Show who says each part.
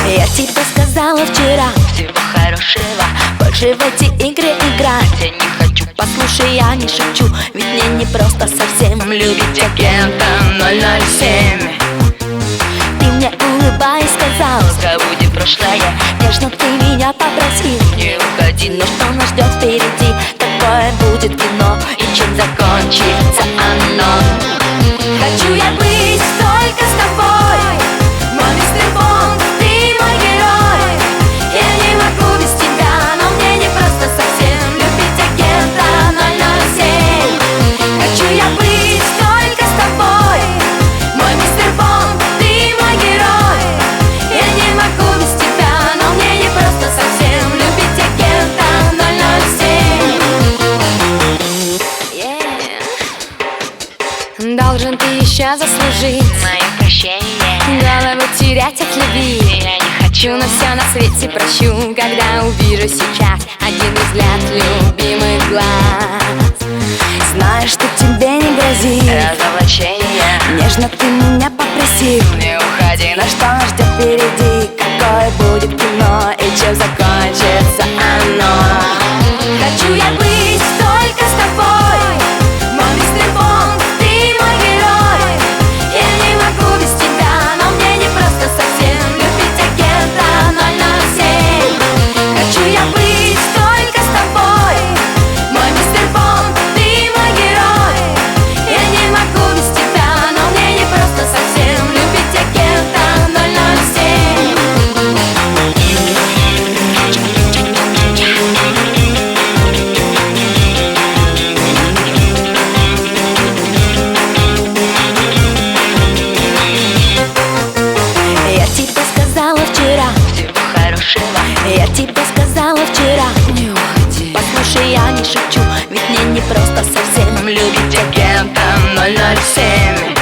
Speaker 1: Я тебе сказала вчера
Speaker 2: всего хорошего,
Speaker 1: больше в эти игры играть
Speaker 2: я не хочу.
Speaker 1: Послушай, я не шучу, ведь мне не просто совсем
Speaker 2: Любить агента 007.
Speaker 1: Ты мне улыбаясь сказал,
Speaker 2: Забудем прошлое,
Speaker 1: нежно ты меня попросил
Speaker 2: не уходи.
Speaker 1: Но что нас ждет впереди, какое будет кино
Speaker 2: И чем закончится оно?
Speaker 1: Хочу я быть только с тобой, мой мистер Бонд, ты мой герой. Я не могу без тебя, но мне не просто совсем любить агента 007. Хочу я быть только с тобой, мой мистер Бонд, ты мой герой. Я не могу без тебя, но мне не просто совсем любить агента 007. Должен ты еще заслужить
Speaker 2: Мое прощение,
Speaker 1: голову терять от любви.
Speaker 2: я не хочу.
Speaker 1: Но все на свете прощу, когда увижу сейчас один взгляд любимых глаз. Знаешь, что тебе не грозит
Speaker 2: Разоблачение,
Speaker 1: нежно ты меня попросил.
Speaker 2: не уходи.
Speaker 1: Но что нас ждет впереди, какое будет кино и чем закончится оно? Хочу я быть только с тобой, мой мистер Бонд, ты мой герой. Я не могу без тебя, но мне не просто совсем любить агента 007. Хочу я быть только с тобой, мой мистер Бонд, ты мой герой. Я не могу без тебя, но мне не просто совсем любить агента 007. Я тебе сказала вчера,
Speaker 2: Всего хорошего,
Speaker 1: я тебе сказала вчера,
Speaker 2: не уходи.
Speaker 1: послушай, я не шучу, ведь мне не просто совсем
Speaker 2: Любить агента 007.